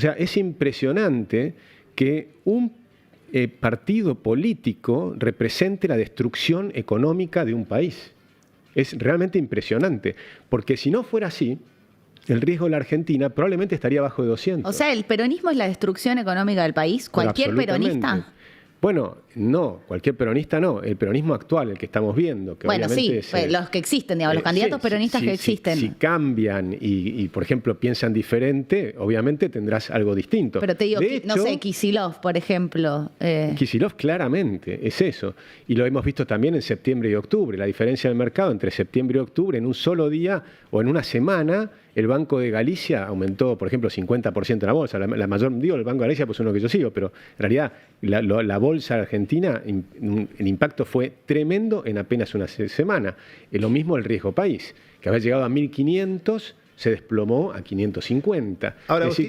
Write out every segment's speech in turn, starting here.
O sea, es impresionante que un partido político represente la destrucción económica de un país. Es realmente impresionante, porque si no fuera así, el riesgo de la Argentina probablemente estaría bajo de 200. O sea, ¿el peronismo es la destrucción económica del país? ¿Cualquier peronista? Bueno, no, cualquier peronista no, el peronismo actual, el que estamos viendo. Que bueno, sí, los que existen, digamos, los candidatos peronistas que existen. Si cambian y, por ejemplo, piensan diferente, obviamente tendrás algo distinto. Pero te digo, no sé, Kicillof, por ejemplo. Kicillof claramente es eso. Y lo hemos visto también en septiembre y octubre. La diferencia del mercado entre septiembre y octubre, en un solo día o en una semana, el Banco de Galicia aumentó, por ejemplo, 50% en la bolsa. La mayor, digo, el Banco de Galicia pues es uno que yo sigo, pero en realidad la bolsa argentina, el impacto fue tremendo en apenas una semana. Lo mismo el riesgo país, que había llegado a 1.500, se desplomó a 550. Ahora, así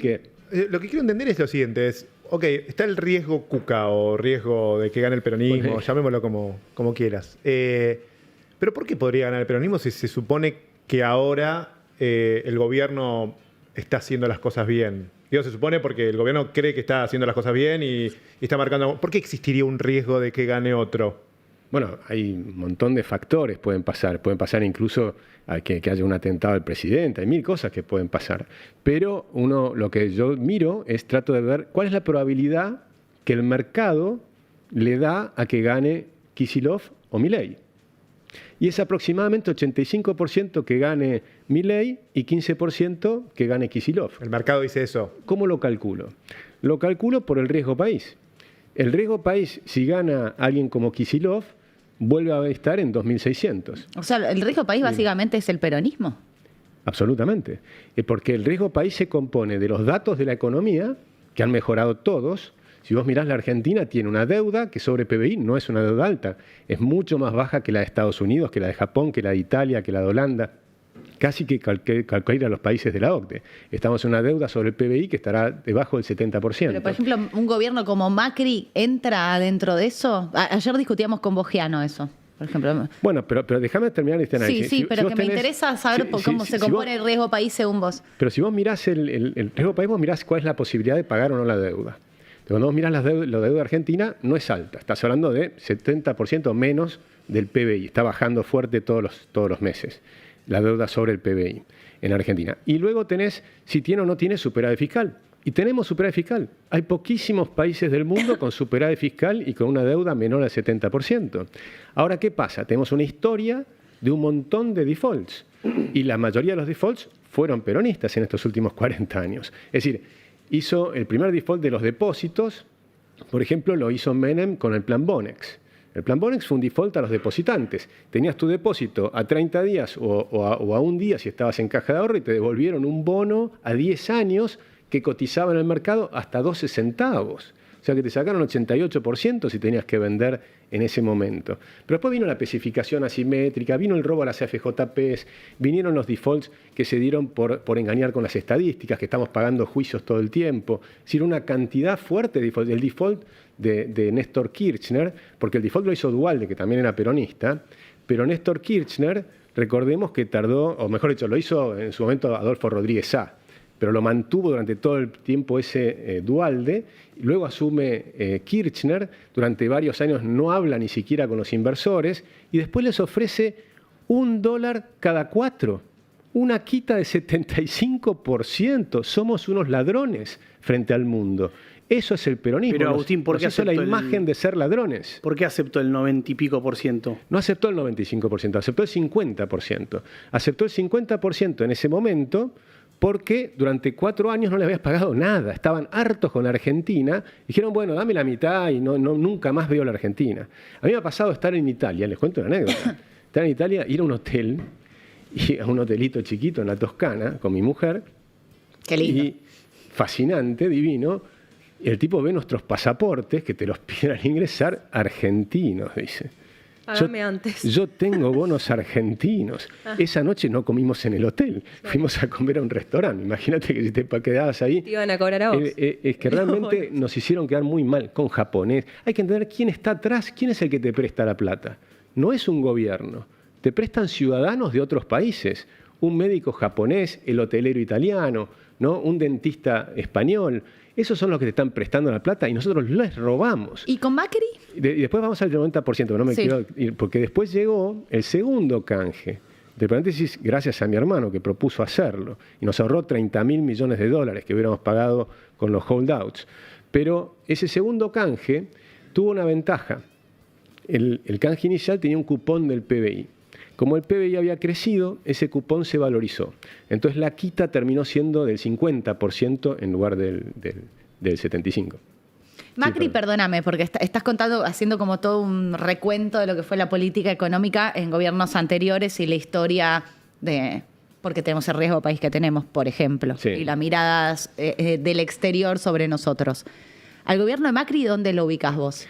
lo que quiero entender es lo siguiente, ok, está el riesgo Cuca o riesgo de que gane el peronismo, llamémoslo como quieras. Pero ¿por qué podría ganar el peronismo si se supone que ahora el gobierno está haciendo las cosas bien? Digo, se supone porque el gobierno cree que está haciendo las cosas bien y está marcando... ¿Por qué existiría un riesgo de que gane otro? Bueno, hay un montón de factores pueden pasar. Pueden pasar incluso a que haya un atentado al presidente. Hay mil cosas que pueden pasar. Pero lo que yo miro trato de ver cuál es la probabilidad que el mercado le da a que gane Kicillof o Milei. Y es aproximadamente 85% que gane Milei y 15% que gane Kicillof. ¿El mercado dice eso? ¿Cómo lo calculo? Lo calculo por el riesgo país. El riesgo país, si gana alguien como Kicillof, vuelve a estar en 2.600. O sea, el riesgo país básicamente es el peronismo. Absolutamente. Porque el riesgo país se compone de los datos de la economía, que han mejorado todos. Si vos mirás, la Argentina tiene una deuda que sobre PBI no es una deuda alta, es mucho más baja que la de Estados Unidos, que la de Japón, que la de Italia, que la de Holanda, casi que cualquiera de los países de la OCDE. Estamos en una deuda sobre el PBI que estará debajo del 70%. Pero, por ejemplo, un gobierno como Macri entra dentro de eso. Ayer discutíamos con Bogiano eso, por ejemplo. Bueno, pero déjame terminar este análisis. Sí, pero que me interesa saber cómo se compone el riesgo país según vos. Pero si vos mirás el riesgo país, vos mirás cuál es la posibilidad de pagar o no la deuda. Pero cuando vos mirás la deuda argentina, no es alta. Estás hablando de 70% menos del PBI. Está bajando fuerte todos los meses la deuda sobre el PBI en Argentina. Y luego tenés si tiene o no tiene superávit fiscal. Y tenemos superávit fiscal. Hay poquísimos países del mundo con superávit fiscal y con una deuda menor al 70%. Ahora, ¿qué pasa? Tenemos una historia de un montón de defaults. Y la mayoría de los defaults fueron peronistas en estos últimos 40 años. Es decir, hizo el primer default de los depósitos, por ejemplo, lo hizo Menem con el plan Bonex. El plan Bonex fue un default a los depositantes. Tenías tu depósito a 30 días o a un día si estabas en caja de ahorro y te devolvieron un bono a 10 años que cotizaba en el mercado hasta 12 centavos. O sea que te sacaron 88% si tenías que vender en ese momento. Pero después vino la especificación asimétrica, vino el robo a las AFJPs, vinieron los defaults que se dieron por engañar con las estadísticas, que estamos pagando juicios todo el tiempo. Es decir, una cantidad fuerte de defaults. El default de Néstor Kirchner, porque el default lo hizo Duhalde, que también era peronista, pero Néstor Kirchner, recordemos que tardó, o mejor dicho, lo hizo en su momento Adolfo Rodríguez Sá, pero lo mantuvo durante todo el tiempo ese Duhalde, y luego asume Kirchner, durante varios años no habla ni siquiera con los inversores, y después les ofrece $1 cada 4, una quita de 75%. Somos unos ladrones frente al mundo. Eso es el peronismo. Pero Agustín, ¿por qué aceptó la imagen de ser ladrones? ¿Por qué aceptó el 90 y pico por ciento? No aceptó el 95%, aceptó el 50%. Aceptó el 50% en ese momento porque durante 4 años no le habías pagado nada. Estaban hartos con la Argentina. Dijeron, bueno, dame la mitad y nunca más veo la Argentina. A mí me ha pasado estar en Italia, les cuento una anécdota. Estar en Italia, ir a un hotel, y a un hotelito chiquito en la Toscana con mi mujer. Qué lindo. Y fascinante, divino. Y el tipo ve nuestros pasaportes, que te los piden al ingresar, argentinos, dice. Págame antes. Yo tengo bonos argentinos. Esa noche no comimos en el hotel. Fuimos a comer a un restaurante. Imagínate que si te quedabas ahí. Te iban a cobrar a vos. Es que realmente nos hicieron quedar muy mal con japonés. Hay que entender quién está atrás, quién es el que te presta la plata. No es un gobierno. Te prestan ciudadanos de otros países. Un médico japonés, el hotelero italiano. ¿no? Un dentista español. Esos son los que te están prestando la plata y nosotros les robamos. ¿Y con Macri? Y después vamos al 90%, pero no me quiero ir, porque después llegó el segundo canje. De paréntesis, gracias a mi hermano que propuso hacerlo. Y nos ahorró $30.000 millones que hubiéramos pagado con los holdouts. Pero ese segundo canje tuvo una ventaja. El canje inicial tenía un cupón del PBI. Como el PBI había crecido, ese cupón se valorizó. Entonces la quita terminó siendo del 50% en lugar del 75%. Macri, perdóname, porque estás contando, haciendo como todo un recuento de lo que fue la política económica en gobiernos anteriores y la historia de... Porque tenemos el riesgo país que tenemos, por ejemplo, y las miradas del exterior sobre nosotros. ¿Al gobierno de Macri dónde lo ubicas vos?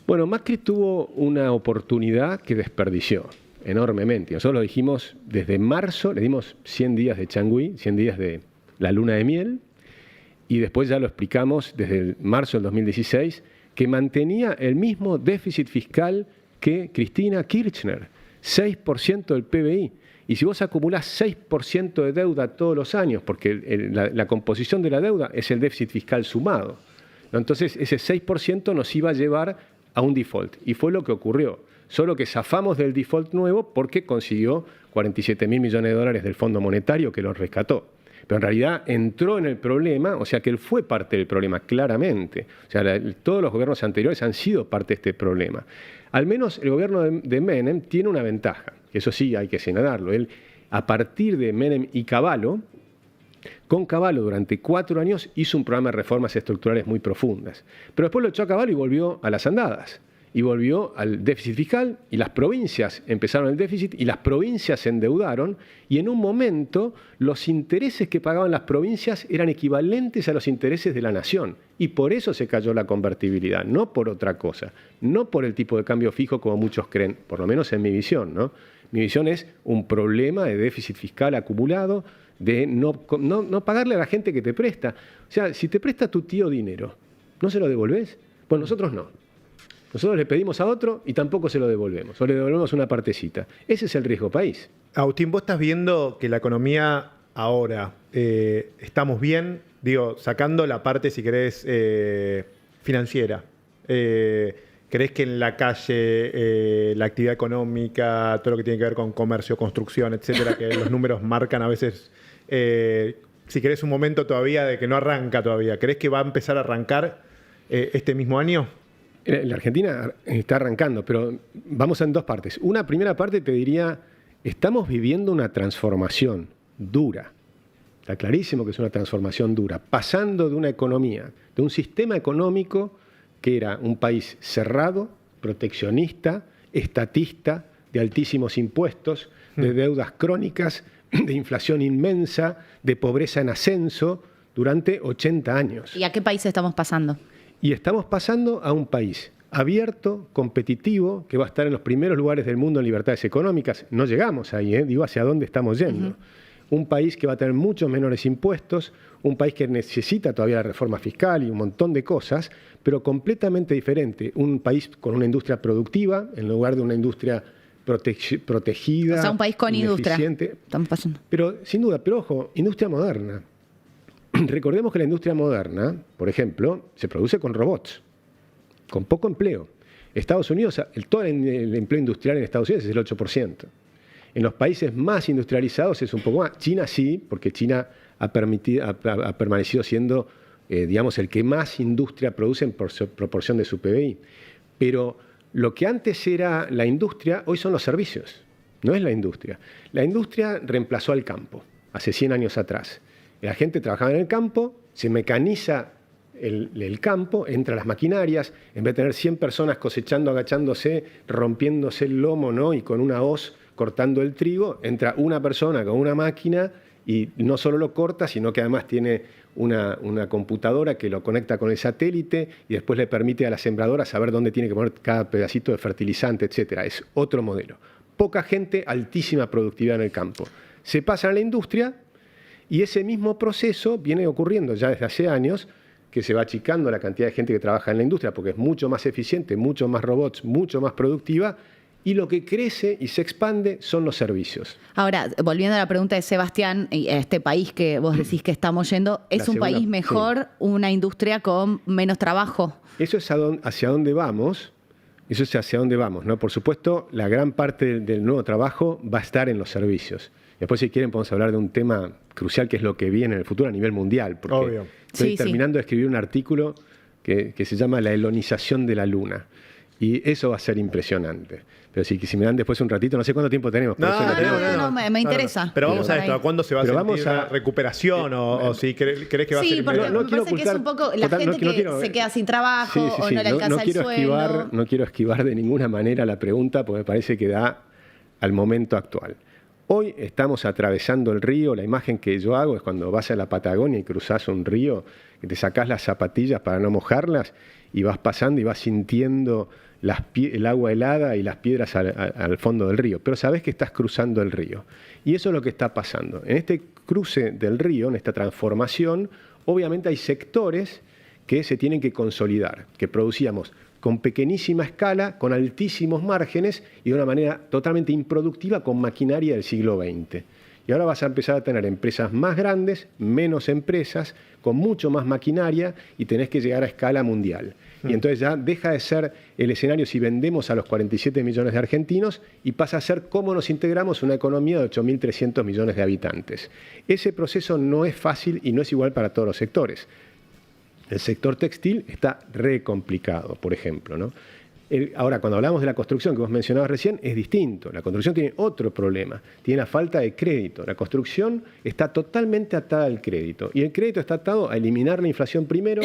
Bueno, Macri tuvo una oportunidad que desperdició enormemente. Nosotros lo dijimos desde marzo, le dimos 100 días de changüí, 100 días de la luna de miel, y después ya lo explicamos desde el marzo del 2016, que mantenía el mismo déficit fiscal que Cristina Kirchner, 6% del PBI. Y si vos acumulás 6% de deuda todos los años, porque la composición de la deuda es el déficit fiscal sumado, ¿no? Entonces ese 6% nos iba a llevar a un default. Y fue lo que ocurrió. Solo que zafamos del default nuevo porque consiguió $47.000 millones del Fondo Monetario que lo rescató. Pero en realidad entró en el problema, o sea que él fue parte del problema, claramente. O sea, todos los gobiernos anteriores han sido parte de este problema. Al menos el gobierno de Menem tiene una ventaja, que eso sí hay que señalarlo. Él, a partir de Menem y Cavallo, con Cavallo durante 4 años hizo un programa de reformas estructurales muy profundas. Pero después lo echó a Cavallo y volvió a las andadas. Y volvió al déficit fiscal y las provincias empezaron el déficit y las provincias se endeudaron y en un momento los intereses que pagaban las provincias eran equivalentes a los intereses de la nación y por eso se cayó la convertibilidad, no por otra cosa, no por el tipo de cambio fijo como muchos creen, por lo menos en mi visión, ¿no? Mi visión es un problema de déficit fiscal acumulado, de no pagarle a la gente que te presta. O sea, si te presta tu tío dinero, ¿no se lo devolvés? Pues nosotros no. Nosotros le pedimos a otro y tampoco se lo devolvemos, o le devolvemos una partecita. Ese es el riesgo país. Agustín, vos estás viendo que la economía ahora, estamos bien, digo, sacando la parte, si querés, financiera. ¿Crees que en la calle, la actividad económica, todo lo que tiene que ver con comercio, construcción, etcétera, que los números marcan a veces, si querés un momento todavía de que no arranca todavía, ¿crees que va a empezar a arrancar este mismo año? La Argentina está arrancando, pero vamos en dos partes. Una primera parte te diría, estamos viviendo una transformación dura. Está clarísimo que es una transformación dura. Pasando de una economía, de un sistema económico que era un país cerrado, proteccionista, estatista, de altísimos impuestos, de deudas crónicas, de inflación inmensa, de pobreza en ascenso durante 80 años. ¿Y a qué país estamos pasando? Y estamos pasando a un país abierto, competitivo, que va a estar en los primeros lugares del mundo en libertades económicas. No llegamos ahí, digo hacia dónde estamos yendo. Un país que va a tener muchos menores impuestos, un país que necesita todavía la reforma fiscal y un montón de cosas, pero completamente diferente. Un país con una industria productiva en lugar de una industria protegida. O sea, un país con industria. Estamos pasando. Pero sin duda, pero ojo, industria moderna. Recordemos que la industria moderna, por ejemplo, se produce con robots, con poco empleo. Estados Unidos, todo el empleo industrial en Estados Unidos es el 8%. En los países más industrializados es un poco más. China sí, porque China ha permanecido siendo, digamos, el que más industria produce en proporción de su PBI. Pero lo que antes era la industria, hoy son los servicios, no es la industria. La industria reemplazó al campo, hace 100 años atrás. La gente trabajaba en el campo, se mecaniza el campo, entra las maquinarias, en vez de tener 100 personas cosechando, agachándose, rompiéndose el lomo, ¿no? Y con una hoz cortando el trigo, entra una persona con una máquina y no solo lo corta, sino que además tiene una computadora que lo conecta con el satélite y después le permite a la sembradora saber dónde tiene que poner cada pedacito de fertilizante, etc. Es otro modelo. Poca gente, altísima productividad en el campo. Se pasa a la industria. Y ese mismo proceso viene ocurriendo ya desde hace años, que se va achicando la cantidad de gente que trabaja en la industria, porque es mucho más eficiente, mucho más robots, mucho más productiva, y lo que crece y se expande son los servicios. Ahora, volviendo a la pregunta de Sebastián, y este país que vos decís que estamos yendo, ¿es un país mejor, una industria con menos trabajo? Eso es hacia dónde vamos. Eso es hacia dónde vamos, ¿no? Por supuesto, la gran parte del nuevo trabajo va a estar en los servicios. Después, si quieren, podemos hablar de un tema crucial que es lo que viene en el futuro a nivel mundial. Porque Obvio. estoy terminando de escribir un artículo que se llama La helonización de la Luna. Y eso va a ser impresionante. Pero si me dan después un ratito, no sé cuánto tiempo tenemos. Me interesa. Pero vamos a esto, ¿a cuándo se va a sentir la recuperación? O si crees que va a ser... Sí, porque me parece que es un poco la gente que se queda sin trabajo o no le alcanza el sueldo. No quiero esquivar de ninguna manera la pregunta porque me parece que da al momento actual. Hoy estamos atravesando el río. La imagen que yo hago es cuando vas a la Patagonia y cruzás un río, que te sacás las zapatillas para no mojarlas y vas pasando y vas sintiendo el agua helada y las piedras al fondo del río. Pero sabés que estás cruzando el río. Y eso es lo que está pasando. En este cruce del río, en esta transformación, obviamente hay sectores que se tienen que consolidar, que producíamos con pequeñísima escala, con altísimos márgenes y de una manera totalmente improductiva con maquinaria del siglo XX. Y ahora vas a empezar a tener empresas más grandes, menos empresas, con mucho más maquinaria y tenés que llegar a escala mundial. Y entonces ya deja de ser el escenario si vendemos a los 47 millones de argentinos y pasa a ser cómo nos integramos una economía de 8.300 millones de habitantes. Ese proceso no es fácil y no es igual para todos los sectores. El sector textil está re complicado, por ejemplo, ¿no? Ahora, cuando hablamos de la construcción que vos mencionabas recién, es distinto. La construcción tiene otro problema, tiene la falta de crédito. La construcción está totalmente atada al crédito. Y el crédito está atado a eliminar la inflación primero,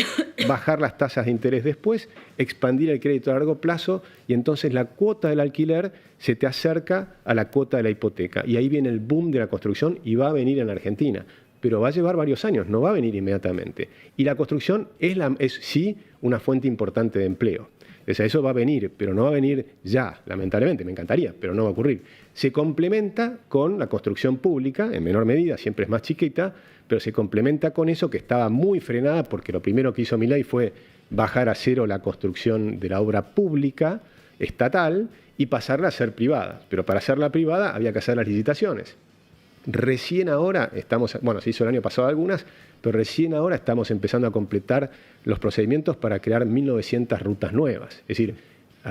bajar las tasas de interés después, expandir el crédito a largo plazo y entonces la cuota del alquiler se te acerca a la cuota de la hipoteca. Y ahí viene el boom de la construcción y va a venir en Argentina. Pero va a llevar varios años, no va a venir inmediatamente. Y la construcción es sí una fuente importante de empleo. O sea, eso va a venir, pero no va a venir ya, lamentablemente, me encantaría, pero no va a ocurrir. Se complementa con la construcción pública, en menor medida, siempre es más chiquita, pero se complementa con eso que estaba muy frenada, porque lo primero que hizo Milei fue bajar a cero la construcción de la obra pública, estatal, y pasarla a ser privada. Pero para hacerla privada había que hacer las licitaciones. Recién ahora se hizo el año pasado algunas, pero recién ahora estamos empezando a completar los procedimientos para crear 1.900 rutas nuevas. Es decir,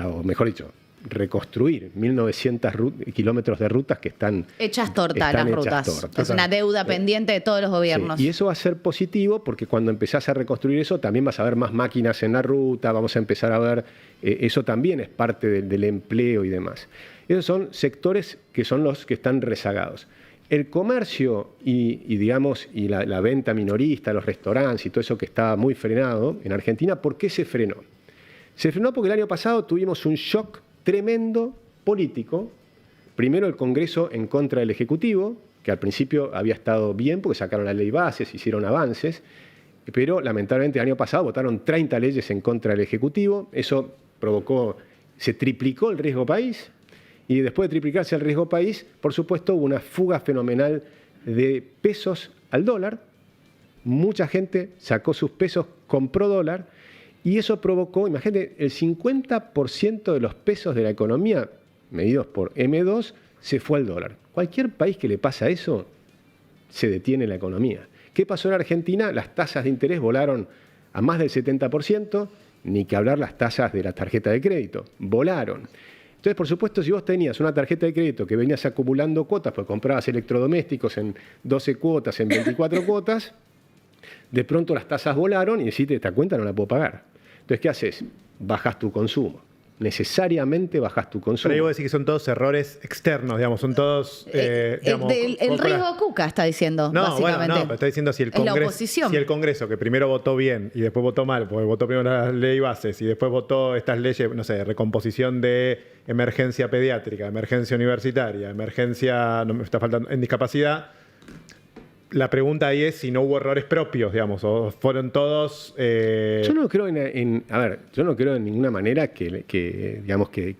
o mejor dicho, reconstruir 1.900 kilómetros de rutas que están hechas tortas las rutas. Es una deuda pendiente de todos los gobiernos. Sí. Y eso va a ser positivo porque cuando empezás a reconstruir eso también vas a ver más máquinas en la ruta, vamos a empezar a ver, eso también es parte del empleo y demás. Esos son sectores que son los que están rezagados. El comercio y la venta minorista, los restaurantes y todo eso que estaba muy frenado en Argentina, ¿por qué se frenó? Se frenó porque el año pasado tuvimos un shock tremendo político. Primero el Congreso en contra del Ejecutivo, que al principio había estado bien porque sacaron la ley bases, hicieron avances, pero lamentablemente el año pasado votaron 30 leyes en contra del Ejecutivo. Eso se triplicó el riesgo país. Y después de triplicarse el riesgo país, por supuesto, hubo una fuga fenomenal de pesos al dólar. Mucha gente sacó sus pesos, compró dólar, y eso provocó, imagínate, el 50% de los pesos de la economía, medidos por M2, se fue al dólar. Cualquier país que le pasa eso, se detiene la economía. ¿Qué pasó en Argentina? Las tasas de interés volaron a más del 70%, ni que hablar las tasas de la tarjeta de crédito, volaron. Entonces, por supuesto, si vos tenías una tarjeta de crédito que venías acumulando cuotas, pues comprabas electrodomésticos en 12 cuotas, en 24 cuotas, de pronto las tasas volaron y decís, esta cuenta no la puedo pagar. Entonces, ¿qué haces? Bajás tu consumo. Necesariamente bajás tu consumo. Pero yo voy a decir que son todos errores externos, digamos, son todos... el riesgo Cuca está diciendo, básicamente. Bueno, pero está diciendo si el Congreso, que primero votó bien y después votó mal, porque votó primero la ley bases y después votó estas leyes, no sé, recomposición de emergencia pediátrica, emergencia universitaria, emergencia, no me está faltando, en discapacidad. La pregunta ahí es si no hubo errores propios, digamos, o fueron todos... Yo no creo yo no creo en ninguna manera que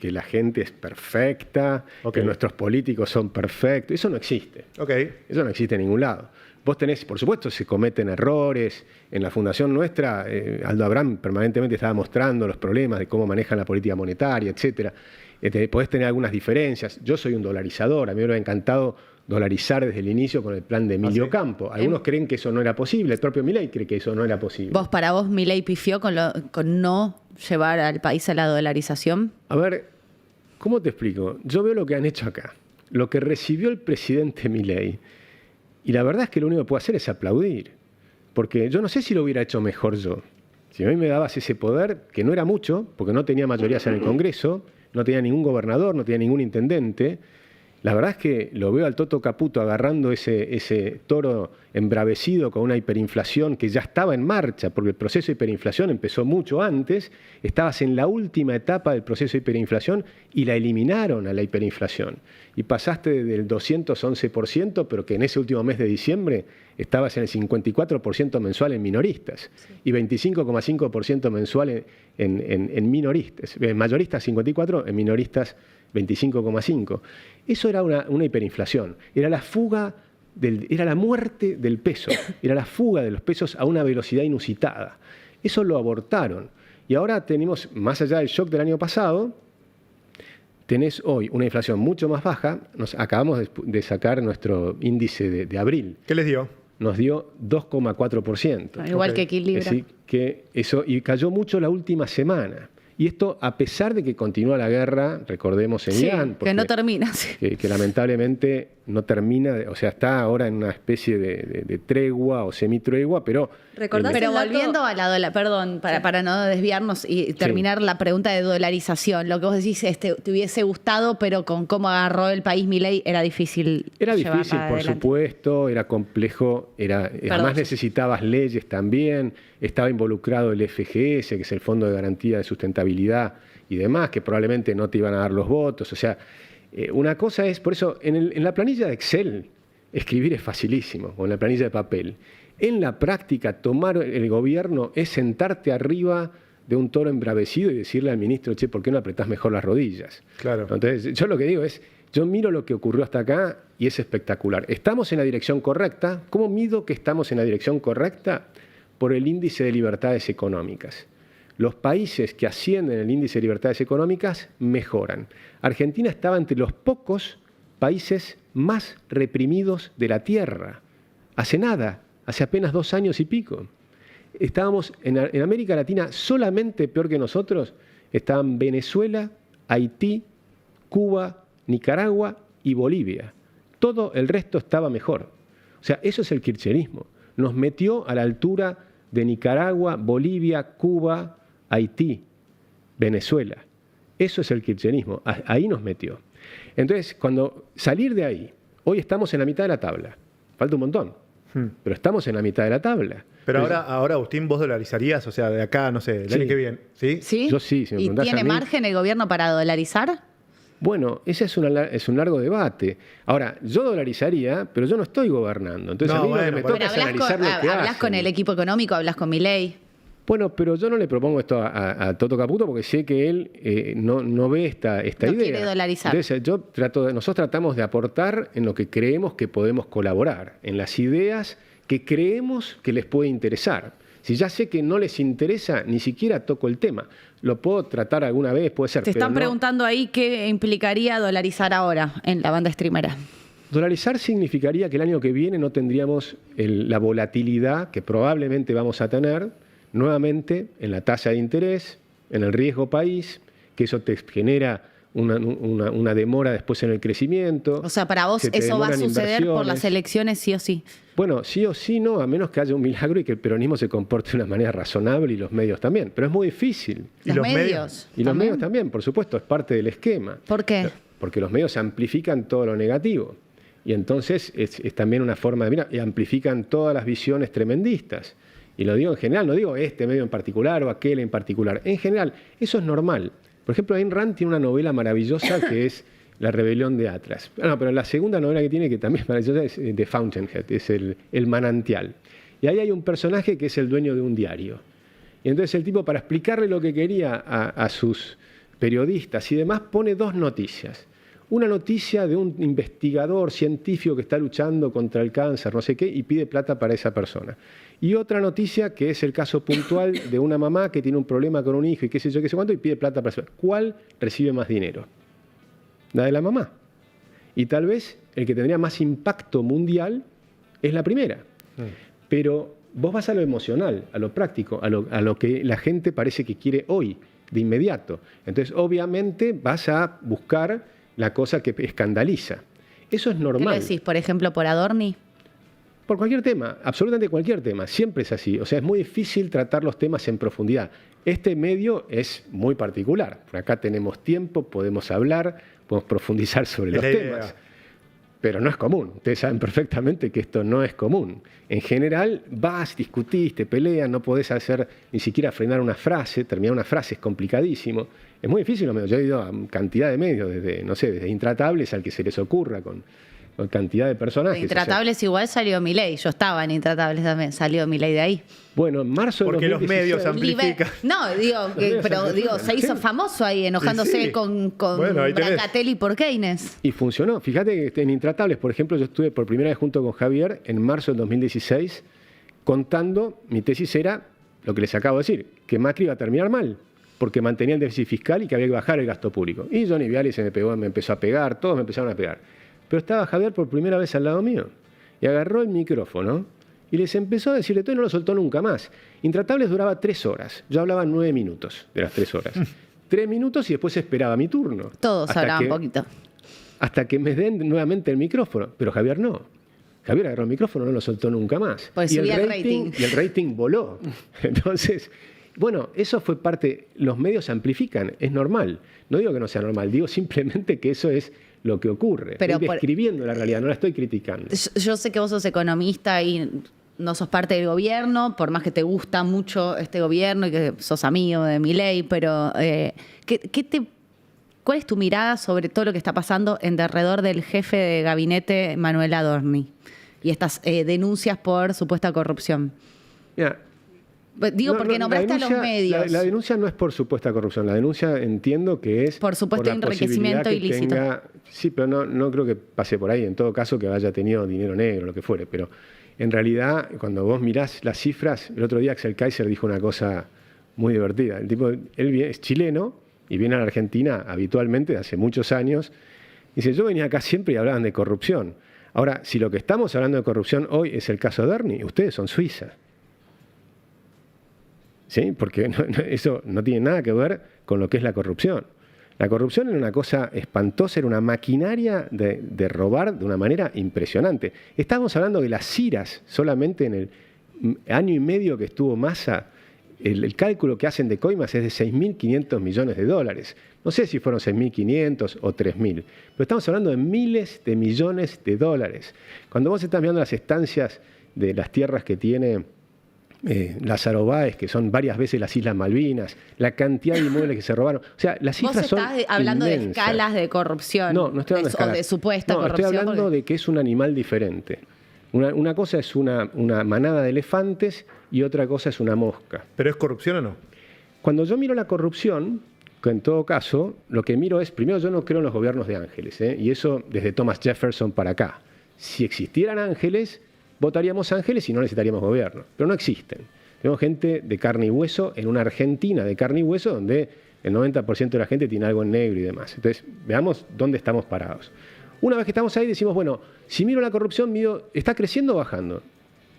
la gente es perfecta, que nuestros políticos son perfectos. Eso no existe. Okay. Eso no existe en ningún lado. vos tenés, por supuesto, se cometen errores. En la fundación nuestra, Aldo Abraham permanentemente estaba mostrando los problemas de cómo manejan la política monetaria, etcétera. Podés tener algunas diferencias. Yo soy un dolarizador, a mí me hubiera encantado dolarizar desde el inicio con el plan de Emilio Campo. Algunos creen que eso no era posible, el propio Milei cree que eso no era posible. Para vos, Milei pifió con no llevar al país a la dolarización? A ver, ¿cómo te explico? Yo veo lo que han hecho acá, lo que recibió el presidente Milei, y la verdad es que lo único que puedo hacer es aplaudir, porque yo no sé si lo hubiera hecho mejor yo. Si a mí me dabas ese poder, que no era mucho, porque no tenía mayorías en el Congreso, no tenía ningún gobernador, no tenía ningún intendente. La verdad es que lo veo al Toto Caputo agarrando ese toro embravecido con una hiperinflación que ya estaba en marcha, porque el proceso de hiperinflación empezó mucho antes, estabas en la última etapa del proceso de hiperinflación y la eliminaron a la hiperinflación. Y pasaste del 211%, pero que en ese último mes de diciembre estabas en el 54% mensual en minoristas y 25,5% mensual en minoristas. En mayoristas 54, en minoristas 25,5. Eso era una hiperinflación. Era la fuga, era la muerte del peso. Era la fuga de los pesos a una velocidad inusitada. Eso lo abortaron. Y ahora tenemos, más allá del shock del año pasado, tenés hoy una inflación mucho más baja. Acabamos de sacar nuestro índice de abril. ¿Qué les dio? Nos dio 2,4%. Igual que Equilibra. Es decir, que eso, y cayó mucho la última semana. Y esto a pesar de que continúa la guerra, recordemos en Irán. Que no termina. Sí. Que lamentablemente no termina, o sea, está ahora en una especie de tregua o semitregua, pero... Pero volviendo a la dólar, perdón, para no desviarnos y terminar la pregunta de dolarización, lo que vos decís, te hubiese gustado, pero con cómo agarró el país Milei era difícil. Era difícil, por supuesto, era complejo, además necesitabas leyes también, estaba involucrado el FGS, que es el Fondo de Garantía de Sustentabilidad y demás, que probablemente no te iban a dar los votos, o sea... una cosa es, por eso, en la planilla de Excel, escribir es facilísimo, o en la planilla de papel. En la práctica, tomar el gobierno es sentarte arriba de un toro embravecido y decirle al ministro, che, ¿por qué no apretás mejor las rodillas? Claro. Entonces, yo lo que digo es, yo miro lo que ocurrió hasta acá y es espectacular. ¿Estamos en la dirección correcta? ¿Cómo mido que estamos en la dirección correcta? Por el índice de libertades económicas. Los países que ascienden el índice de libertades económicas mejoran. Argentina estaba entre los pocos países más reprimidos de la Tierra. Hace nada, hace apenas 2 años y pico. Estábamos en América Latina solamente peor que nosotros. Estaban Venezuela, Haití, Cuba, Nicaragua y Bolivia. Todo el resto estaba mejor. O sea, eso es el kirchnerismo. Nos metió a la altura de Nicaragua, Bolivia, Cuba, Haití, Venezuela. Eso es el kirchnerismo. Ahí nos metió. Entonces, cuando salir de ahí, hoy estamos en la mitad de la tabla. Falta un montón, pero estamos en la mitad de la tabla. Pero ahora, Agustín, ¿vos dolarizarías? O sea, de acá, no sé, el año que viene. ¿Sí? ¿Sí? Yo sí. Si me ¿Y tiene a mí, margen el gobierno para dolarizar? Bueno, ese es un largo debate. Ahora, yo dolarizaría, pero yo no estoy gobernando. Entonces, a mí lo que me toca es analizar lo que hablas hacen. con el equipo económico, hablas con Milei. Bueno, pero yo no le propongo esto a Toto Caputo porque sé que él no ve esta idea. No quiere dolarizar. Entonces, nosotros tratamos de aportar en lo que creemos que podemos colaborar, en las ideas que creemos que les puede interesar. Si ya sé que no les interesa, ni siquiera toco el tema. Lo puedo tratar alguna vez, puede ser. Te están preguntando ahí qué implicaría dolarizar ahora en la banda streamera. Dolarizar significaría que el año que viene no tendríamos la volatilidad que probablemente vamos a tener nuevamente en la tasa de interés, en el riesgo país, que eso te genera una demora después en el crecimiento. O sea, para vos eso va a suceder por las elecciones sí o sí. Bueno, sí o sí no, a menos que haya un milagro y que el peronismo se comporte de una manera razonable y los medios también. Pero es muy difícil. ¿Los medios? Y los medios también, por supuesto, es parte del esquema. ¿Por qué? Porque los medios amplifican todo lo negativo. Y entonces es también una forma de mirar, y amplifican todas las visiones tremendistas. Y lo digo en general, no digo este medio en particular o aquel en particular. En general, eso es normal. Por ejemplo, Ayn Rand tiene una novela maravillosa que es La rebelión de Atlas. No, pero la segunda novela que tiene, que también es maravillosa, es The Fountainhead, es el manantial. Y ahí hay un personaje que es el dueño de un diario. Y entonces el tipo, para explicarle lo que quería a sus periodistas y demás, pone 2 noticias. una noticia de un investigador científico que está luchando contra el cáncer, no sé qué, y pide plata para esa persona. Y otra noticia que es el caso puntual de una mamá que tiene un problema con un hijo y qué sé yo, qué sé cuánto, y pide plata para esa persona. ¿Cuál recibe más dinero? La de la mamá. Y tal vez el que tendría más impacto mundial es la primera. Pero vos vas a lo emocional, a lo práctico, a lo que la gente parece que quiere hoy, de inmediato. Entonces, obviamente, vas a buscar la cosa que escandaliza. Eso es normal. ¿Qué lo decís, por ejemplo, por Adorni? Por cualquier tema, absolutamente cualquier tema. Siempre es así. O sea, es muy difícil tratar los temas en profundidad. Este medio es muy particular. Por acá tenemos tiempo, podemos hablar, podemos profundizar sobre los temas. Pero no es común. Ustedes saben perfectamente que esto no es común. En general, vas, discutís, te peleas, no podés hacer ni siquiera frenar una frase, terminar una frase es complicadísimo. Es muy difícil los medios. Yo he ido a cantidad de medios, desde Intratables al que se les ocurra, con cantidad de personajes. De Intratables, o sea, igual salió Milei. Yo estaba en Intratables también, salió Milei de ahí. Bueno, en marzo de Porque 2016, los medios amplifican. No, se hizo famoso ahí, enojándose con bueno, Brancatelli por Keynes. Y funcionó. Fíjate que en Intratables, por ejemplo, yo estuve por primera vez junto con Javier en marzo del 2016 contando, mi tesis era lo que les acabo de decir, que Macri iba a terminar mal, porque mantenía el déficit fiscal y que había que bajar el gasto público. Y Johnny Viale me empezó a pegar, todos me empezaron a pegar. Pero estaba Javier por primera vez al lado mío y agarró el micrófono y les empezó a decir de todo y no lo soltó nunca más. Intratables duraba 3 horas. Yo hablaba 9 minutos de las 3 horas. 3 minutos y después esperaba mi turno. Todos hablaban poquito. Hasta que me den nuevamente el micrófono. Pero Javier no. Javier agarró el micrófono, no lo soltó nunca más. Pues y subía el rating. Y el rating voló. Entonces, bueno, eso fue parte. Los medios amplifican, es normal. No digo que no sea normal, digo simplemente que eso es lo que ocurre. Pero estoy describiendo la realidad, no la estoy criticando. Yo sé que vos sos economista y no sos parte del gobierno, por más que te gusta mucho este gobierno y que sos amigo de Milei, pero ¿cuál es tu mirada sobre todo lo que está pasando en derredor del jefe de gabinete, Manuel Adorni, y estas denuncias por supuesta corrupción? Mira, digo, porque nombraste a los medios. La denuncia no es por supuesta corrupción. La denuncia entiendo que es por supuesto enriquecimiento ilícito. Sí, pero no creo que pase por ahí. En todo caso, que haya tenido dinero negro, lo que fuere. Pero en realidad, cuando vos mirás las cifras, el otro día Axel Kaiser dijo una cosa muy divertida. El tipo, él es chileno y viene a la Argentina habitualmente, hace muchos años. Dice, yo venía acá siempre y hablaban de corrupción. Ahora, si lo que estamos hablando de corrupción hoy es el caso de Adorni, ustedes son Suiza. ¿Sí? Porque eso no tiene nada que ver con lo que es la corrupción. La corrupción era una cosa espantosa, era una maquinaria de robar de una manera impresionante. Estábamos hablando de las ciras, solamente en el año y medio que estuvo Massa, el cálculo que hacen de coimas es de 6.500 millones de dólares. No sé si fueron 6.500 o 3.000, pero estamos hablando de miles de millones de dólares. Cuando vos estás mirando las estancias de las tierras que tiene Lázaro Báez, que son varias veces las Islas Malvinas, la cantidad de inmuebles que se robaron. O sea, las cifras son ¿Vos estás hablando inmensas. De escalas de corrupción? No estoy hablando de escalas. O de supuesta corrupción. Estoy hablando de que es un animal diferente. Una cosa es una manada de elefantes y otra cosa es una mosca. ¿Pero es corrupción o no? Cuando yo miro la corrupción, que en todo caso, lo que miro es, primero yo no creo en los gobiernos de ángeles, y eso desde Thomas Jefferson para acá. Si existieran ángeles, votaríamos ángeles y no necesitaríamos gobierno, pero no existen. Tenemos gente de carne y hueso en una Argentina de carne y hueso donde el 90% de la gente tiene algo en negro y demás. Entonces, veamos dónde estamos parados. Una vez que estamos ahí decimos, bueno, si miro la corrupción, ¿está creciendo o bajando?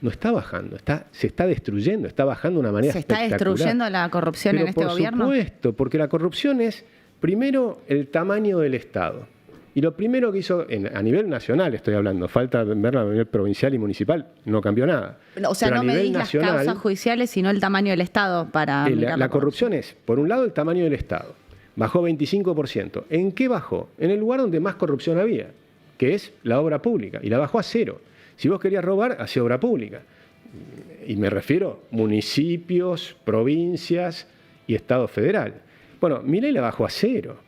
No está bajando, se está destruyendo, está bajando de una manera espectacular. ¿Se está destruyendo la corrupción en este gobierno? Por supuesto, porque la corrupción es, primero, el tamaño del Estado. Y lo primero que hizo, a nivel nacional estoy hablando, falta verlo a nivel provincial y municipal, no cambió nada. O sea, pero no medís las causas judiciales, sino el tamaño del Estado para... La corrupción es, por un lado, el tamaño del Estado. Bajó 25%. ¿En qué bajó? En el lugar donde más corrupción había, que es la obra pública, y la bajó a 0. Si vos querías robar, hacía obra pública. Y me refiero municipios, provincias y Estado federal. Bueno, Milei la bajó a 0.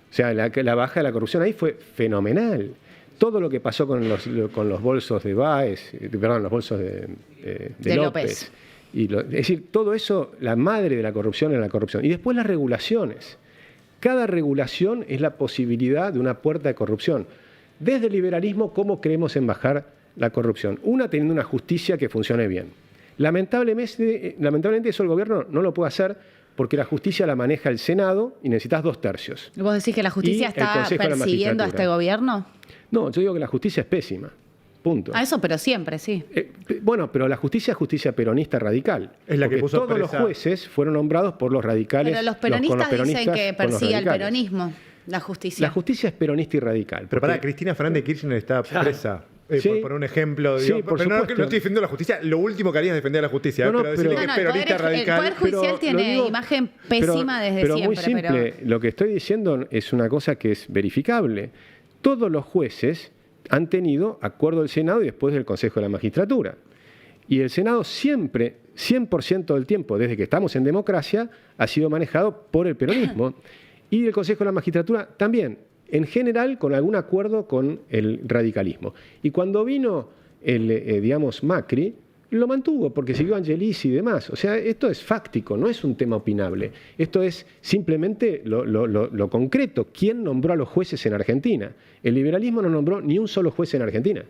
O sea, la baja de la corrupción ahí fue fenomenal. Todo lo que pasó con los bolsos de Báez, perdón, los bolsos de López. Es decir, todo eso, la madre de la corrupción era la corrupción. Y después las regulaciones. Cada regulación es la posibilidad de una puerta de corrupción. Desde el liberalismo, ¿cómo creemos en bajar la corrupción? Una, teniendo una justicia que funcione bien. Lamentablemente eso el gobierno no lo puede hacer porque la justicia la maneja el Senado y necesitas 2/3. ¿Vos decís que la justicia Y el está Consejo de la persiguiendo a Magistratura. este gobierno? No, yo digo que la justicia es pésima. Punto. A eso, pero siempre, sí. Bueno, pero la justicia es justicia peronista radical. Es la que porque puso todos los presa. jueces fueron nombrados por los radicales. Pero los con peronistas dicen que con los persigue al radicales. peronismo, la justicia. La justicia es peronista y radical. Pero porque- para Cristina Fernández de Kirchner está presa. Sí. Por poner un ejemplo. Sí, Digo, por pero no supuesto. estoy defendiendo la justicia. Lo último que haría es defender a la justicia. No, no, pero decirle pero- que No, es no, peronista el radical. Poder Judicial Pero tiene lo digo- imagen pésima desde pero siempre. muy simple, lo que estoy diciendo es una cosa que es verificable. Todos los jueces han tenido acuerdo del Senado y después del Consejo de la Magistratura. Y el Senado siempre, 100% del tiempo, desde que estamos en democracia, ha sido manejado por el peronismo. Y el Consejo de la Magistratura también, en general con algún acuerdo con el radicalismo. Y cuando vino digamos, Macri, lo mantuvo porque siguió Angelici y demás. O sea, esto es fáctico, no es un tema opinable. Esto es simplemente lo concreto. ¿Quién nombró a los jueces en Argentina? El liberalismo no nombró ni un solo juez en Argentina.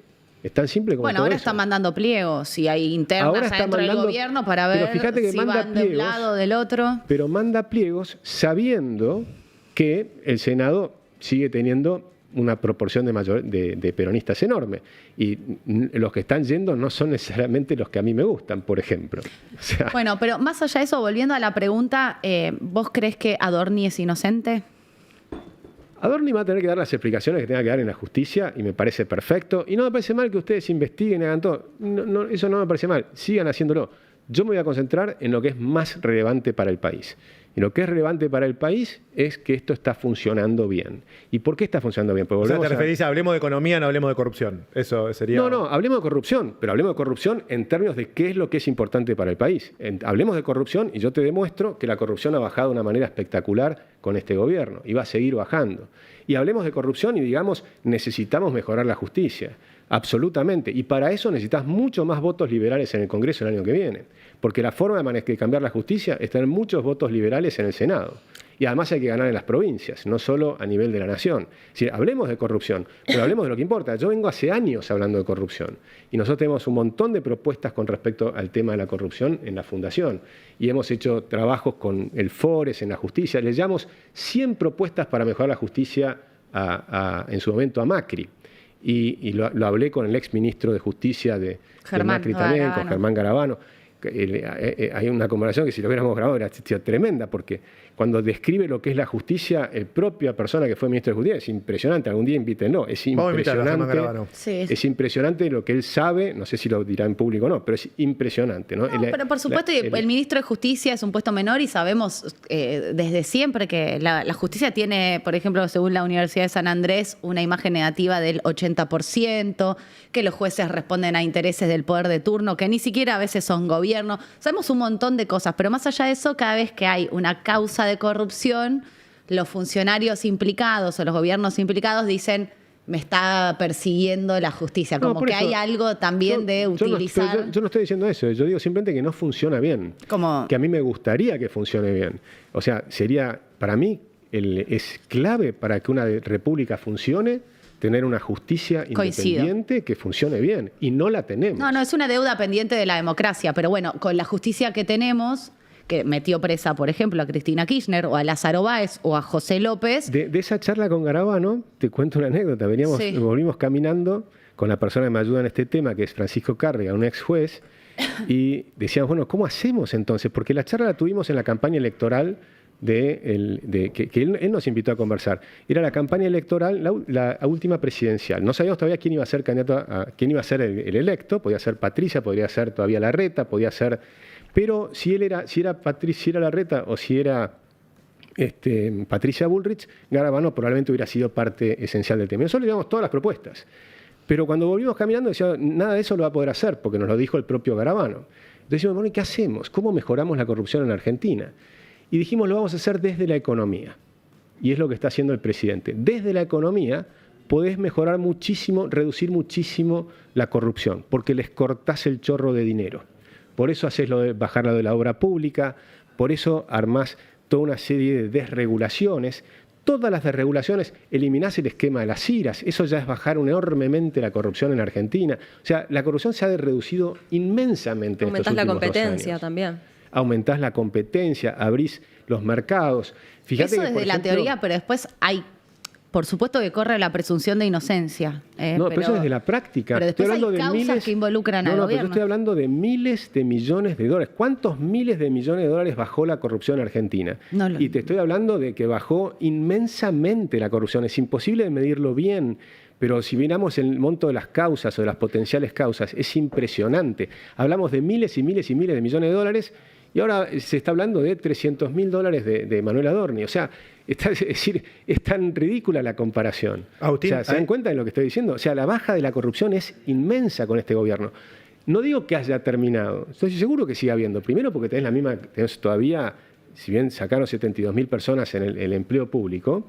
Es tan simple como Bueno, todo ahora eso. están mandando pliegos y hay internas Ahora está adentro del mandando- gobierno para pero ver fíjate que si manda van de un pliegos. lado o del otro. Pero manda pliegos sabiendo que el Senado sigue teniendo una proporción de peronistas enorme. Y los que están yendo no son necesariamente los que a mí me gustan, por ejemplo. O sea, Bueno, pero más allá de eso, volviendo a la pregunta, ¿vos crees que Adorni es inocente? Adorni va a tener que dar las explicaciones que tenga que dar en la justicia y me parece perfecto. Y no me parece mal que ustedes investiguen y hagan todo. Eso no me parece mal. Sigan haciéndolo. Yo me voy a concentrar en lo que es más relevante para el país. Y lo que es relevante para el país es que esto está funcionando bien. ¿Y por qué está funcionando bien? Porque O sea, te volvemos a- referís a hablemos de economía, no hablemos de corrupción. Eso sería. No, hablemos de corrupción, pero hablemos de corrupción en términos de qué es lo que es importante para el país. Hablemos de corrupción y yo te demuestro que la corrupción ha bajado de una manera espectacular con este gobierno y va a seguir bajando. Y hablemos de corrupción y digamos, necesitamos mejorar la justicia. Absolutamente. Y para eso necesitas mucho más votos liberales en el Congreso el año que viene. Porque la forma de cambiar la justicia es tener muchos votos liberales en el Senado. Y además hay que ganar en las provincias, no solo a nivel de la nación. Es decir, hablemos de corrupción, pero hablemos de lo que importa. Yo vengo hace años hablando de corrupción y nosotros tenemos un montón de propuestas con respecto al tema de la corrupción en la Fundación. Y hemos hecho trabajos con el FORES en la justicia. Le llamamos 100 propuestas para mejorar la justicia en su momento a Macri. Y lo hablé con el ex ministro de Justicia de Macri también, Garabano. con Germán Garabano. Hay una conversación que si lo hubiéramos grabado era tremenda, porque cuando describe lo que es la justicia, el propia persona que fue ministro de Justicia es impresionante. Algún día invítenlo. Es Vamos a invitar a Germán impresionante. Garabano. Sí. Es impresionante lo que él sabe. No sé si lo dirá en público o no, pero es impresionante. No, No, pero por supuesto, el ministro de Justicia es un puesto menor y sabemos desde siempre que la justicia tiene, por ejemplo, según la Universidad de San Andrés, una imagen negativa del 80%, que los jueces responden a intereses del poder de turno, que ni siquiera a veces son gobierno. Sabemos un montón de cosas, pero más allá de eso, cada vez que hay una causa de corrupción, los funcionarios implicados o los gobiernos implicados dicen: me está persiguiendo la justicia, No, como por que eso, hay algo también de utilizar. Yo no estoy diciendo eso. Yo digo simplemente que no funciona bien. Como- Que a mí me gustaría que funcione bien. O sea, sería, para mí, es clave para que una república funcione tener una justicia Coincido. independiente que funcione bien. Y no la tenemos. No, es una deuda pendiente de la democracia, pero bueno, con la justicia que tenemos, que metió presa, por ejemplo, a Cristina Kirchner o a Lázaro Báez o a José López. De esa charla con Garabano, te cuento una anécdota. Sí. Volvimos caminando con la persona que me ayuda en este tema, que es Francisco Cárrega, un ex juez, y decíamos, bueno, ¿cómo hacemos entonces? Porque la charla la tuvimos en la campaña electoral que él nos invitó a conversar. Era la campaña electoral, la última presidencial. No sabíamos todavía quién iba a ser candidato, quién iba a ser el electo. Podía ser Patricia, podría ser todavía Larreta, podía ser... Pero si era Larreta o si era Patricia Bullrich, Garabano probablemente hubiera sido parte esencial del tema. Nosotros le llevamos todas las propuestas. Pero cuando volvimos caminando, decía, nada de eso lo va a poder hacer, porque nos lo dijo el propio Garabano. Entonces dijimos, bueno, ¿y qué hacemos? ¿Cómo mejoramos la corrupción en Argentina? Y dijimos, lo vamos a hacer desde la economía. Y es lo que está haciendo el presidente. Desde la economía podés mejorar muchísimo, reducir muchísimo la corrupción, porque les cortás el chorro de dinero. Por eso haces lo de bajar la de la obra pública, por eso armás toda una serie de desregulaciones. Todas las desregulaciones, eliminás el esquema de las IRAs, eso ya es bajar enormemente la corrupción en Argentina. O sea, la corrupción se ha reducido inmensamente en estos últimos 2 años. Aumentás la competencia también. Aumentás la competencia, abrís los mercados. Fíjate eso que, desde la teoría, pero después hay, por supuesto que corre la presunción de inocencia. No, pero eso desde la práctica. Pero después hay causas que involucran al pero gobierno. yo estoy hablando de miles de millones de dólares. ¿Cuántos miles de millones de dólares bajó la corrupción en Argentina? Y te estoy hablando de que bajó inmensamente la corrupción. Es imposible de medirlo bien. Pero si miramos el monto de las causas o de las potenciales causas, es impresionante. Hablamos de miles y miles y miles de millones de dólares y ahora se está hablando de $300.000 de Manuel Adorni. O sea, es decir, es tan ridícula la comparación. Agustín, o sea, ¿se dan cuenta de lo que estoy diciendo? O sea, la baja de la corrupción es inmensa con este gobierno. No digo que haya terminado, estoy seguro que sigue habiendo. Primero porque tenés todavía, si bien sacaron 72.000 personas en el empleo público,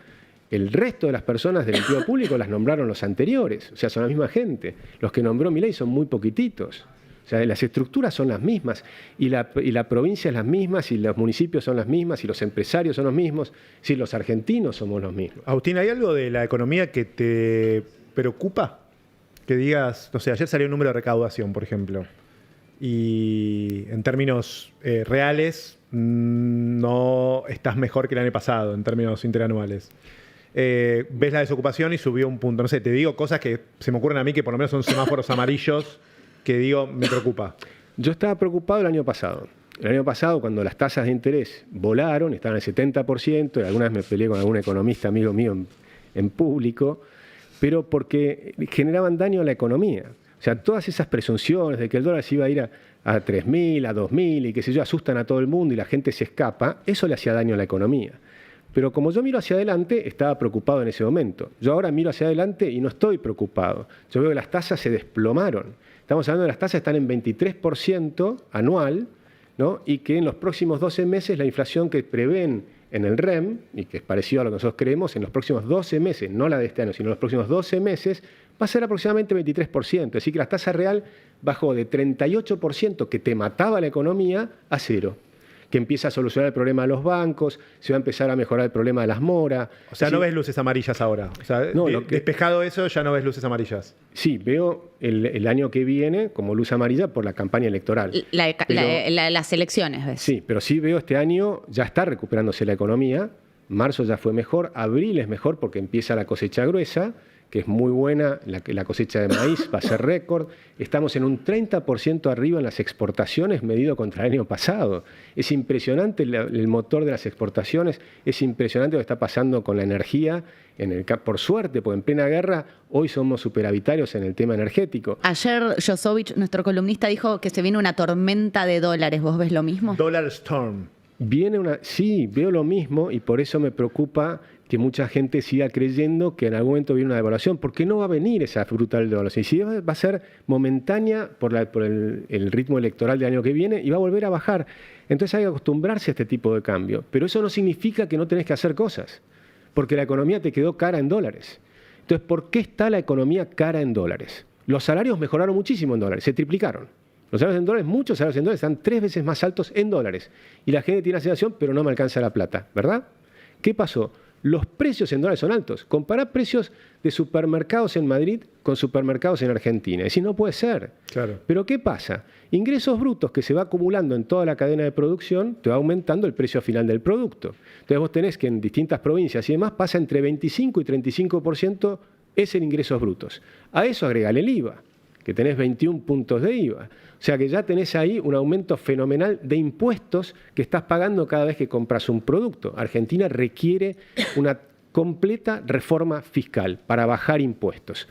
el resto de las personas del empleo público las nombraron los anteriores, o sea, son la misma gente. Los que nombró Milei son muy poquititos. O sea, las estructuras son las mismas, y la provincia es las mismas, y los municipios son las mismas, y los empresarios son los mismos, si los argentinos somos los mismos. Agustín, ¿hay algo de la economía que te preocupa? Que digas, no sé, ayer salió un número de recaudación, por ejemplo, y en términos reales no estás mejor que el año pasado, en términos interanuales. Ves la desocupación y subió un punto. No sé, te digo cosas que se me ocurren a mí que por lo menos son semáforos amarillos que digo, me preocupa. Yo estaba preocupado el año pasado. El año pasado, cuando las tasas de interés volaron, estaban al 70%, y algunas me peleé con algún economista amigo mío en público, pero porque generaban daño a la economía. O sea, todas esas presunciones de que el dólar se iba a ir a 3.000, a 2.000 y qué sé yo, asustan a todo el mundo y la gente se escapa, eso le hacía daño a la economía. Pero como yo miro hacia adelante, estaba preocupado en ese momento. Yo ahora miro hacia adelante y no estoy preocupado. Yo veo que las tasas se desplomaron. Estamos hablando de las tasas están en 23% anual, ¿no? Y que en los próximos 12 meses la inflación que prevén en el REM, y que es parecido a lo que nosotros creemos, en los próximos 12 meses, no la de este año, sino en los próximos 12 meses, va a ser aproximadamente 23%. Así que la tasa real bajó de 38%, que te mataba la economía, a 0%. Que empieza a solucionar el problema de los bancos, se va a empezar a mejorar el problema de las moras. O sea, no ves luces amarillas ahora. O sea, no, despejado eso, ya no ves luces amarillas. Sí, veo el año que viene como luz amarilla por la campaña electoral. Las elecciones, ¿ves? Sí, pero sí veo este año, ya está recuperándose la economía. Marzo ya fue mejor, abril es mejor porque empieza la cosecha gruesa, que es muy buena, la cosecha de maíz va a ser récord. Estamos en un 30% arriba en las exportaciones medido contra el año pasado. Es impresionante el motor de las exportaciones, es impresionante lo que está pasando con la energía. Por suerte, porque en plena guerra, hoy somos superavitarios en el tema energético. Ayer Josovich, nuestro columnista, dijo que se viene una tormenta de dólares. ¿Vos ves lo mismo? Dollar Storm. Sí, veo lo mismo y por eso me preocupa que mucha gente siga creyendo que en algún momento viene una devaluación, porque no va a venir esa brutal devaluación. Y sí va a ser momentánea por el ritmo electoral del año que viene y va a volver a bajar. Entonces hay que acostumbrarse a este tipo de cambio. Pero eso no significa que no tenés que hacer cosas, porque la economía te quedó cara en dólares. Entonces, ¿por qué está la economía cara en dólares? Los salarios mejoraron muchísimo en dólares, se triplicaron. Los salarios en dólares, muchos salarios en dólares están 3 veces más altos en dólares. Y la gente tiene la sensación, pero no me alcanza la plata, ¿verdad? ¿Qué pasó? Los precios en dólares son altos. Compará precios de supermercados en Madrid con supermercados en Argentina. Es decir, no puede ser. Claro. Pero ¿qué pasa? Ingresos brutos que se va acumulando en toda la cadena de producción, te va aumentando el precio final del producto. Entonces vos tenés que en distintas provincias y demás pasa entre 25 y 35% es en ingresos brutos. A eso agregale el IVA, que tenés 21 puntos de IVA. O sea que ya tenés ahí un aumento fenomenal de impuestos que estás pagando cada vez que compras un producto. Argentina requiere una completa reforma fiscal para bajar impuestos.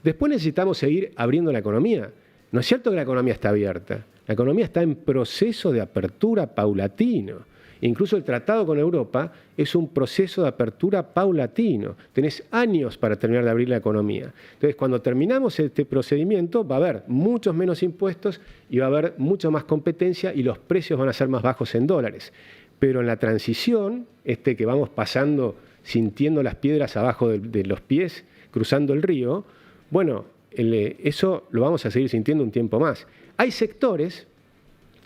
Después necesitamos seguir abriendo la economía. No es cierto que la economía está abierta. La economía está en proceso de apertura paulatino. Incluso el tratado con Europa es un proceso de apertura paulatino. Tenés años para terminar de abrir la economía. Entonces, cuando terminamos este procedimiento, va a haber muchos menos impuestos y va a haber mucha más competencia y los precios van a ser más bajos en dólares. Pero en la transición, que vamos pasando, sintiendo las piedras abajo de los pies, cruzando el río, bueno, eso lo vamos a seguir sintiendo un tiempo más. Hay sectores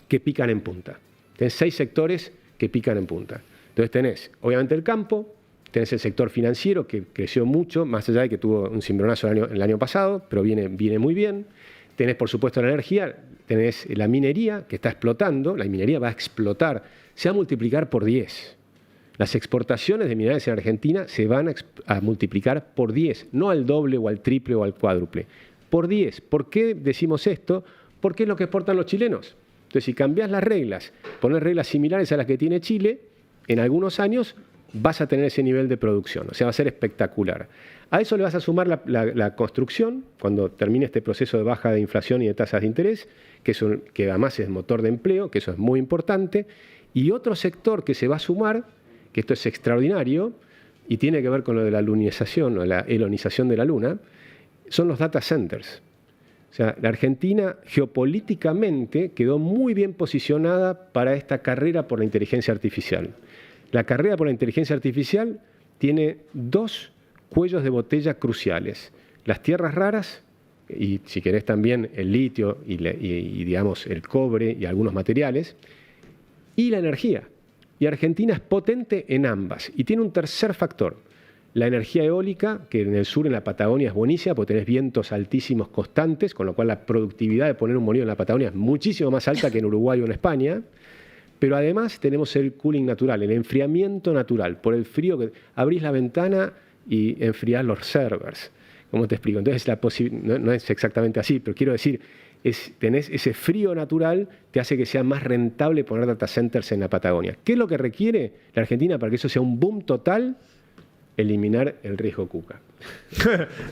que pican en punta. Tenés 6 sectores que pican en punta. Entonces tenés, obviamente, el campo, tenés el sector financiero, que creció mucho, más allá de que tuvo un cimbronazo el año pasado, pero viene muy bien. Tenés, por supuesto, la energía, tenés la minería, que está explotando, la minería va a explotar, se va a multiplicar por 10. Las exportaciones de minerales en Argentina se van a multiplicar por 10, no al doble o al triple o al cuádruple, por 10. ¿Por qué decimos esto? Porque es lo que exportan los chilenos. Entonces, si cambiás las reglas, pones reglas similares a las que tiene Chile, en algunos años vas a tener ese nivel de producción, o sea, va a ser espectacular. A eso le vas a sumar la construcción, cuando termine este proceso de baja de inflación y de tasas de interés, que además es motor de empleo, que eso es muy importante, y otro sector que se va a sumar, que esto es extraordinario y tiene que ver con lo de la lunización o la elonización de la luna, son los data centers. O sea, la Argentina geopolíticamente quedó muy bien posicionada para esta carrera por la inteligencia artificial. La carrera por la inteligencia artificial tiene dos cuellos de botella cruciales. Las tierras raras, y si querés también el litio y digamos el cobre y algunos materiales, y la energía. Y Argentina es potente en ambas. Y tiene un tercer factor, la energía eólica, que en el sur, en la Patagonia, es buenísima, porque tenés vientos altísimos constantes, con lo cual la productividad de poner un molino en la Patagonia es muchísimo más alta que en Uruguay o en España. Pero además tenemos el cooling natural, el enfriamiento natural. Por el frío, que abrís la ventana y enfriás los servers. ¿Cómo te explico? Entonces, no es exactamente así, pero quiero decir, tenés ese frío natural, te hace que sea más rentable poner data centers en la Patagonia. ¿Qué es lo que requiere la Argentina para que eso sea un boom total? Eliminar el riesgo Cuca.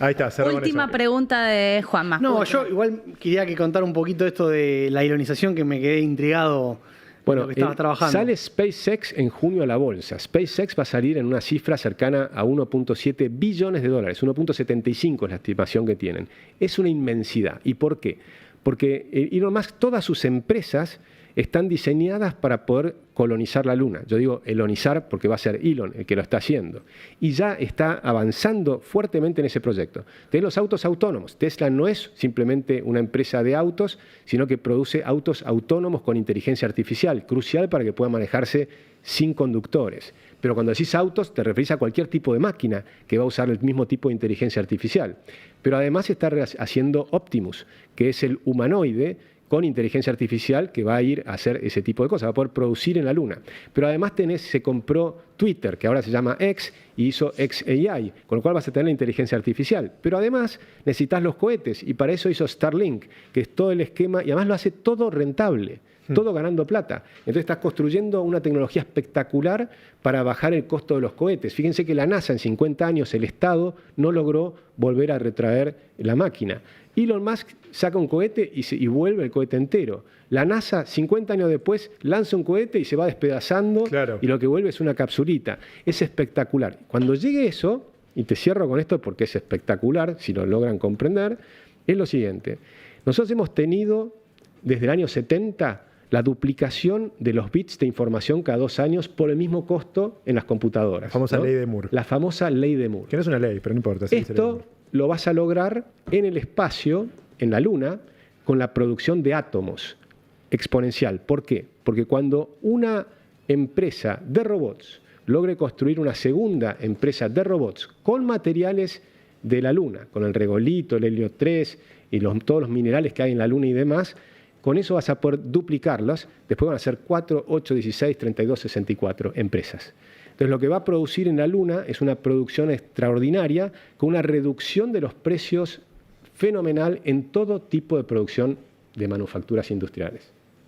Ahí está, cerramos. Última pregunta de Juanma. No, yo igual quería que contar un poquito esto de la ironización, que me quedé intrigado. Bueno, lo que estabas trabajando. Sale SpaceX en junio a la bolsa. SpaceX va a salir en una cifra cercana a 1.7 billones de dólares. 1.75 es la estimación que tienen. Es una inmensidad. ¿Y por qué? Porque Elon Musk, todas sus empresas están diseñadas para poder colonizar la Luna. Yo digo elonizar porque va a ser Elon el que lo está haciendo. Y ya está avanzando fuertemente en ese proyecto. Tenés los autos autónomos. Tesla no es simplemente una empresa de autos, sino que produce autos autónomos con inteligencia artificial, crucial para que puedan manejarse sin conductores. Pero cuando decís autos, te referís a cualquier tipo de máquina que va a usar el mismo tipo de inteligencia artificial. Pero además está haciendo Optimus, que es el humanoide con inteligencia artificial que va a ir a hacer ese tipo de cosas, va a poder producir en la Luna. Pero además se compró Twitter, que ahora se llama X, y hizo XAI, con lo cual vas a tener la inteligencia artificial. Pero además necesitas los cohetes, y para eso hizo Starlink, que es todo el esquema, y además lo hace todo rentable, todo ganando plata. Entonces estás construyendo una tecnología espectacular para bajar el costo de los cohetes. Fíjense que la NASA en 50 años, el Estado, no logró volver a retraer la máquina. Elon Musk saca un cohete y vuelve el cohete entero. La NASA, 50 años después, lanza un cohete y se va despedazando, claro, y lo que vuelve es una capsulita. Es espectacular. Cuando llegue eso, y te cierro con esto porque es espectacular, si lo logran comprender, es lo siguiente. Nosotros hemos tenido, desde el año 70, la duplicación de los bits de información cada 2 años por el mismo costo en las computadoras. La famosa ley de Moore. La famosa ley de Moore. Que no es una ley, pero no importa. Esto lo vas a lograr en el espacio, en la Luna, con la producción de átomos exponencial. ¿Por qué? Porque cuando una empresa de robots logre construir una segunda empresa de robots con materiales de la Luna, con el regolito, el helio 3 y todos los minerales que hay en la Luna y demás, con eso vas a poder duplicarlos. Después van a ser 4, 8, 16, 32, 64 empresas. Entonces, lo que va a producir en la Luna es una producción extraordinaria con una reducción de los precios fenomenal en todo tipo de producción de manufacturas industriales.